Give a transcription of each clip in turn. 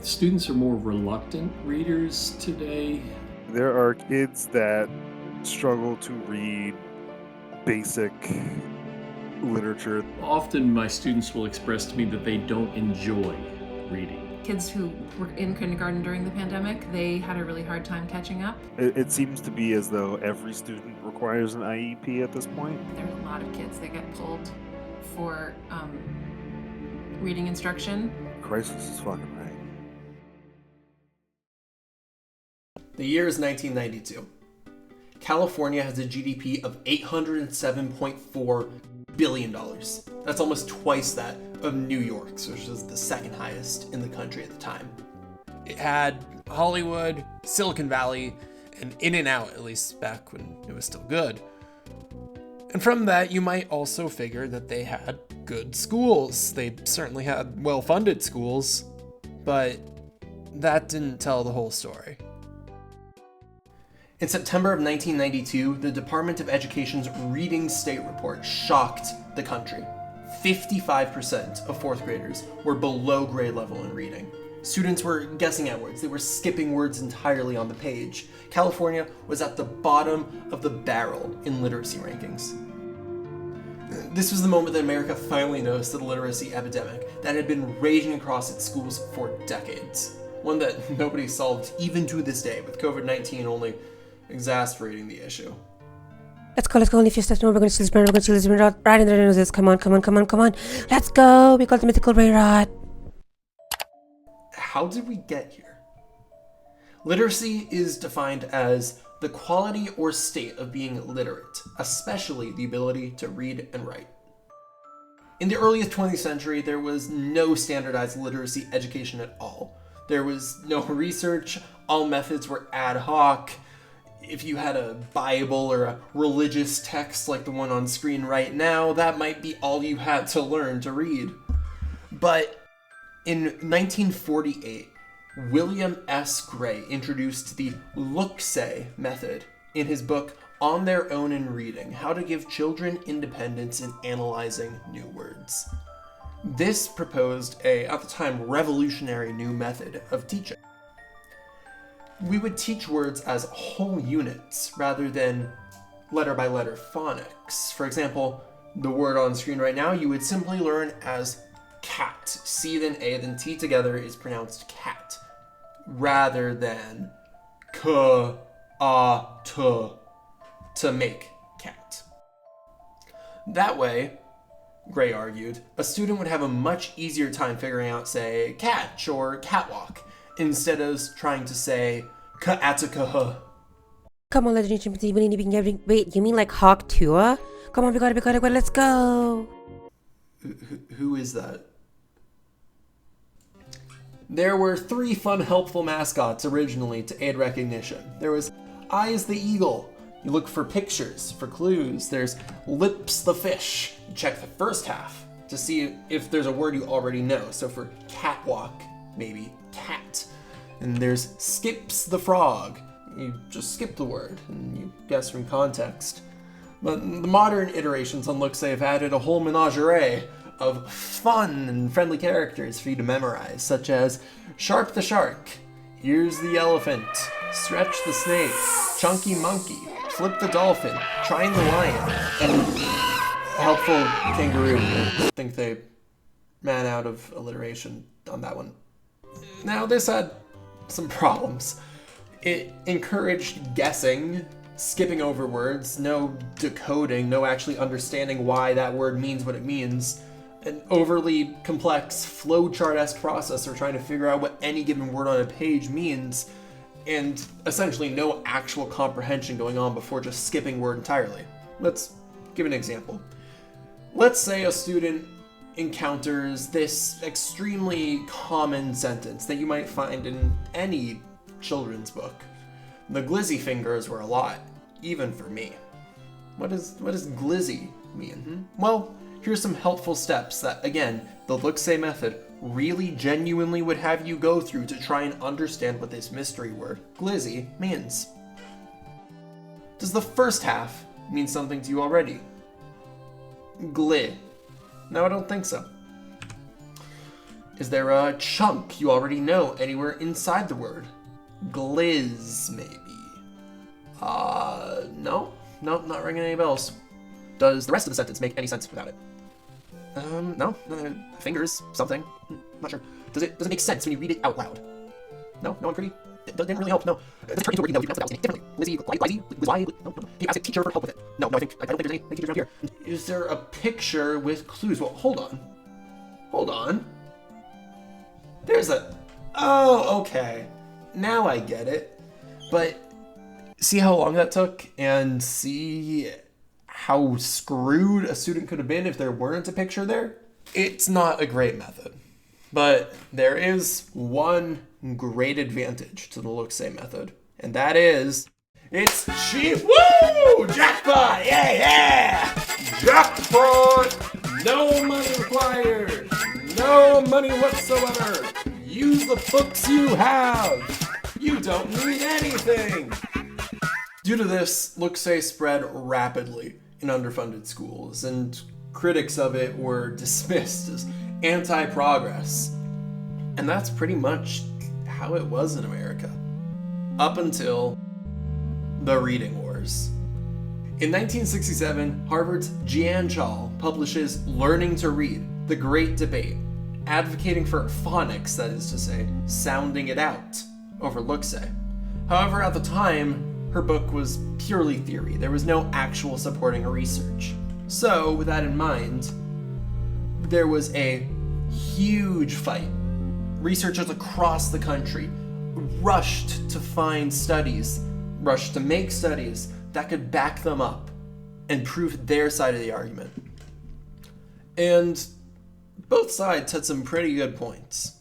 Students are more reluctant readers today. There are kids that struggle to read basic literature. Often my students will express to me that they don't enjoy reading. Kids who were in kindergarten during the pandemic, they had a really hard time catching up. It seems to be as though every student requires an IEP at this point. There's a lot of kids that get pulled for reading instruction. Crisis is fucking right. The year is 1992. California has a GDP of $807.4 billion. That's almost twice that of New York's, which is the second highest in the country at the time. It had Hollywood, Silicon Valley, and In-N-Out, at least back when it was still good. And from that, you might also figure that they had good schools. They certainly had well-funded schools, but that didn't tell the whole story. In September of 1992, the Department of Education's Reading State Report shocked the country. 55% of fourth graders were below grade level in reading. Students were guessing at words. They were skipping words entirely on the page. California was at the bottom of the barrel in literacy rankings. This was the moment that America finally noticed the literacy epidemic that had been raging across its schools for decades. One that nobody solved even to this day, with COVID-19 only exacerbating the issue. Let's go, only a few steps more, we're going to chill this brain rot, right in the noses, come on, let's go, we got the mythical brain rot. How did we get here? Literacy is defined as the quality or state of being literate, especially the ability to read and write. In the earliest 20th century, there was no standardized literacy education at all. There was no research, all methods were ad hoc. If you had a Bible or a religious text like the one on screen right now, that might be all you had to learn to read. But in 1948, William S. Gray introduced the look-say method in his book On Their Own in Reading, How to Give Children Independence in Analyzing New Words. This proposed a, at the time, revolutionary new method of teaching. We would teach words as whole units rather than letter-by-letter phonics. For example, the word on screen right now you would simply learn as cat. C then A then T together is pronounced cat, rather than k, a, t, to make cat. That way, Gray argued, a student would have a much easier time figuring out, say, catch or catwalk, instead of trying to say ka-ataka. Come on, wait, you mean like Hawk Tua? Come on, we got it, let's go. Who is that? There were 3 fun, helpful mascots originally to aid recognition. There was Eyes the Eagle. You look for pictures, for clues. There's Lips the Fish. You check the first half to see if there's a word you already know. So for catwalk, maybe cat. And there's Skips the Frog. You just skip the word and you guess from context. But the modern iterations on Look-Say have added a whole menagerie of fun and friendly characters for you to memorize, such as Sharp the Shark, Here's the Elephant, Stretch the Snake, Chunky Monkey, Flip the Dolphin, Trying the Lion, and Helpful Kangaroo. I think they ran out of alliteration on that one. Now, this had some problems. It encouraged guessing, skipping over words, no decoding, no actually understanding why that word means what it means, an overly complex flowchart-esque process for trying to figure out what any given word on a page means, and essentially no actual comprehension going on before just skipping word entirely. Let's give an example. Let's say a student encounters this extremely common sentence that you might find in any children's book. The glizzy fingers were a lot, even for me. What does glizzy mean? Well, here's some helpful steps that, again, the look-say method really genuinely would have you go through to try and understand what this mystery word, glizzy, means. Does the first half mean something to you already? Gli. No, I don't think so. Is there a chunk you already know anywhere inside the word? Gliz, maybe. No, not ringing any bells. Does the rest of the sentence make any sense without it? No, fingers, something, not sure. Does it make sense when you read it out loud? No one pretty? It didn't really help, no. Does it turn into a word you know you pronounce it differently? Glizzy, glizzy, no. Can you ask a teacher for help with it? No, I don't think there's any teachers around here. Is there a picture with clues? Well, hold on. There's oh, okay. Now I get it. But see how long that took, and see how screwed a student could have been if there weren't a picture there? It's not a great method, but there is one great advantage to the look-say method, and that is it's cheap. Woo! Jackpot! Yeah! Jackpot! No money required. No money whatsoever. Use the books you have. You don't need anything. Due to this, look-say spread rapidly in underfunded schools, and critics of it were dismissed as anti-progress. And that's pretty much how it was in America. Up until the Reading Wars. In 1967, Harvard's Jean Chall publishes Learning to Read, The Great Debate, advocating for phonics, that is to say, sounding it out, over look-say. However, at the time, her book was purely theory. There was no actual supporting research. So, with that in mind, there was a huge fight. Researchers across the country rushed to find studies, rushed to make studies that could back them up and prove their side of the argument. And both sides had some pretty good points.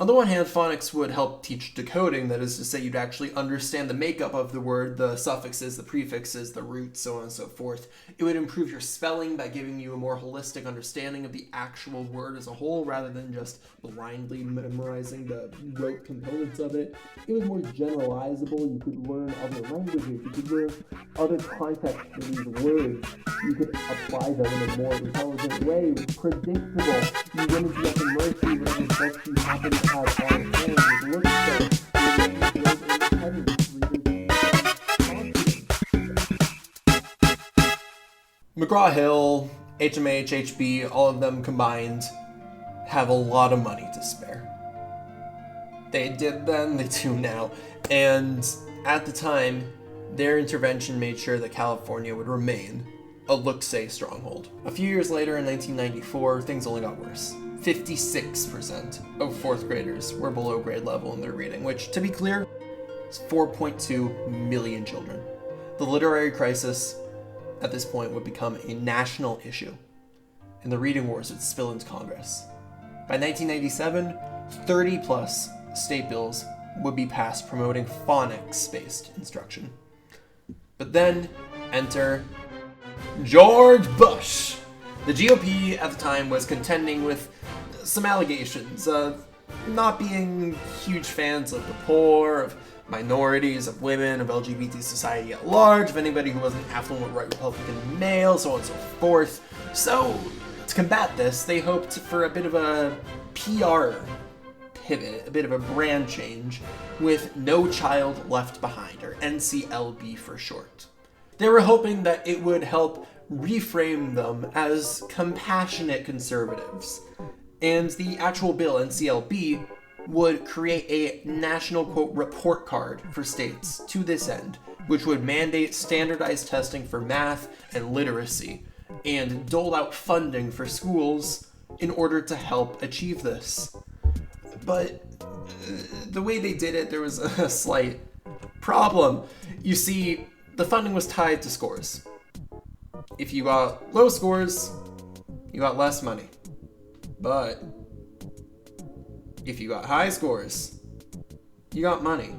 On the one hand, phonics would help teach decoding, that is to say you'd actually understand the makeup of the word, the suffixes, the prefixes, the roots, so on and so forth. It would improve your spelling by giving you a more holistic understanding of the actual word as a whole, rather than just blindly memorizing the rote components of it. It was more generalizable. You could learn other languages. You could learn other contexts for these words. You could apply them in a more intelligent way. It was predictable. You wouldn't be up in mercy with the books you happen to have on hand with look-say. McGraw-Hill, HMH, HB, all of them combined have a lot of money to spare. They did then, they do now. And at the time, their intervention made sure that California would remain a look-say stronghold. A few years later, in 1994, things only got worse. 56% of fourth graders were below grade level in their reading, which, to be clear, is 4.2 million children. The literary crisis at this point would become a national issue, and the reading wars would spill into Congress. By 1997, 30-plus state bills would be passed promoting phonics-based instruction. But then, enter George Bush. The GOP at the time was contending with some allegations of not being huge fans of the poor, of minorities, of women, of LGBT society at large, of anybody who wasn't affluent right Republican male, so on and so forth. So, to combat this, they hoped for a bit of a PR pivot, a bit of a brand change, with No Child Left Behind, or NCLB for short. They were hoping that it would help reframe them as compassionate conservatives. And the actual bill, NCLB, would create a national, quote, report card for states to this end, which would mandate standardized testing for math and literacy, and dole out funding for schools in order to help achieve this. But the way they did it, there was a slight problem. You see, the funding was tied to scores. If you got low scores, you got less money. But if you got high scores, you got money.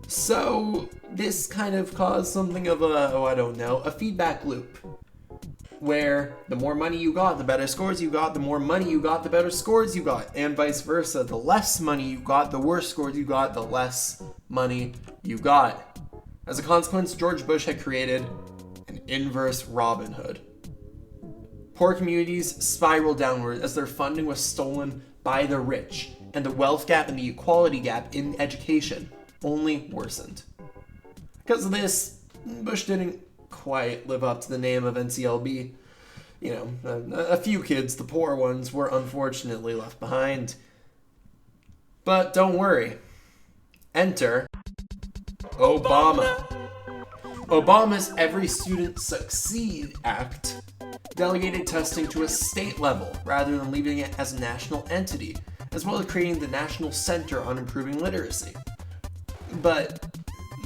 So this kind of caused something of a feedback loop, where the more money you got, the better scores you got, the more money you got, the better scores you got, and vice versa. The less money you got, the worse scores you got, the less money you got. As a consequence, George Bush had created an inverse Robin Hood. Poor communities spiral downward as their funding was stolen by the rich, and the wealth gap and the equality gap in education only worsened. Because of this, Bush didn't quite live up to the name of NCLB. A few kids, the poor ones, were unfortunately left behind. But don't worry. Enter Obama. Obama's Every Student Succeed Act delegated testing to a state level rather than leaving it as a national entity, as well as creating the National Center on Improving Literacy. But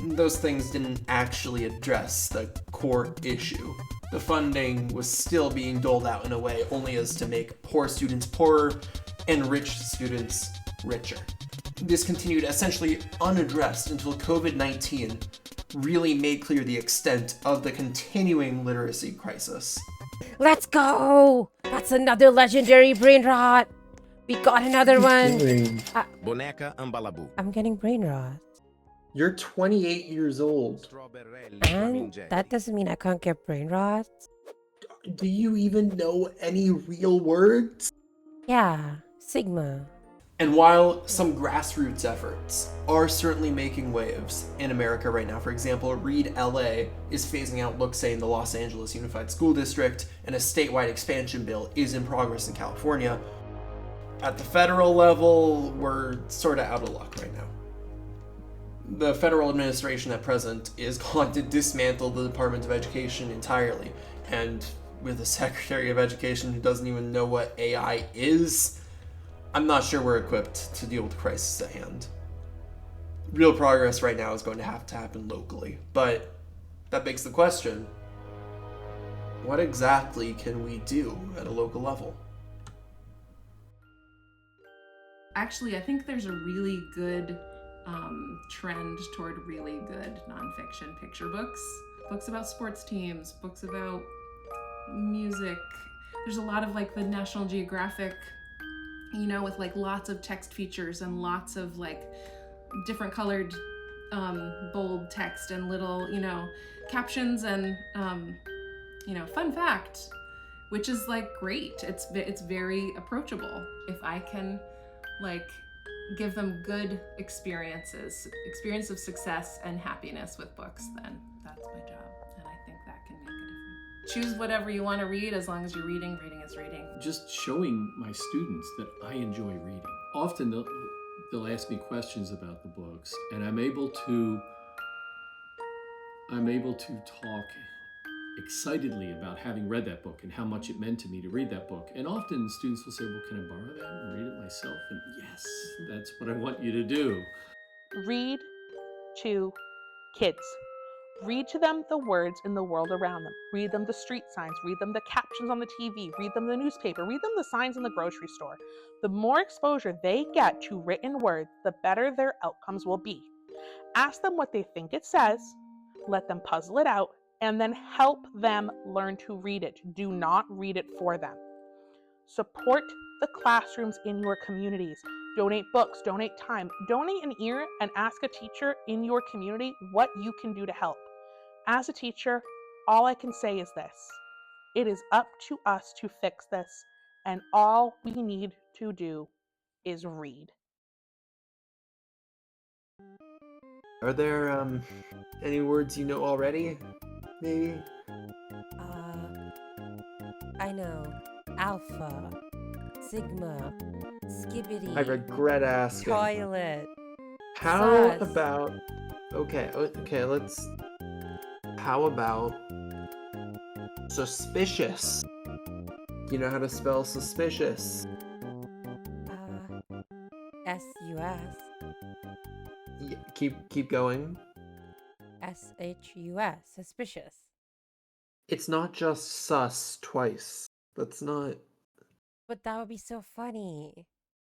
those things didn't actually address the core issue. The funding was still being doled out in a way only as to make poor students poorer and rich students richer. This continued essentially unaddressed until COVID-19 really made clear the extent of the continuing literacy crisis. Let's go! That's another legendary brain rot. We got another one. Boneca Ambalabu. I'm getting brain rot. You're 28 years old. And that doesn't mean I can't get brain rot. Do you even know any real words? Yeah, Sigma. And while some grassroots efforts are certainly making waves in America right now, for example, Read LA is phasing out Loughnane in the Los Angeles Unified School District, and a statewide expansion bill is in progress in California. At the federal level, we're sort of out of luck right now. The federal administration at present is going to dismantle the Department of Education entirely, and with a Secretary of Education who doesn't even know what AI is, I'm not sure we're equipped to deal with the crisis at hand. Real progress right now is going to have to happen locally, but that begs the question, what exactly can we do at a local level? Actually, I think there's a really good trend toward really good nonfiction picture books. Books about sports teams, books about music. There's a lot of like the National Geographic, with like lots of text features and lots of like different colored bold text and little, captions and, fun fact, which is like great. It's very approachable. If I can like give them good experience of success and happiness with books, then that's my job. And I think that can make a difference. Choose whatever you want to read as long as you're reading. Reading is reading. Just showing my students that I enjoy reading. Often they'll ask me questions about the books, and I'm able to talk excitedly about having read that book and how much it meant to me to read that book. And often students will say, well, can I borrow that and read it myself? And yes, that's what I want you to do. Read to kids. Read to them the words in the world around them. Read them the street signs. Read them the captions on the TV. Read them the newspaper. Read them the signs in the grocery store. The more exposure they get to written words, the better their outcomes will be. Ask them what they think it says. Let them puzzle it out, and then help them learn to read it. Do not read it for them. Support the classrooms in your communities. Donate books, donate time, donate an ear, and ask a teacher in your community what you can do to help. As a teacher, all I can say is this: it is up to us to fix this, and all we need to do is read. Are there any words you know already? Maybe? I know. Alpha. Sigma. Skibbity. I regret asking. Toilet. How Sus. about... Okay, let's... How about... Suspicious? You know how to spell suspicious? S-U-S. Yeah, keep going. S-H-U-S. Suspicious. It's not just sus twice. That's not... But that would be so funny.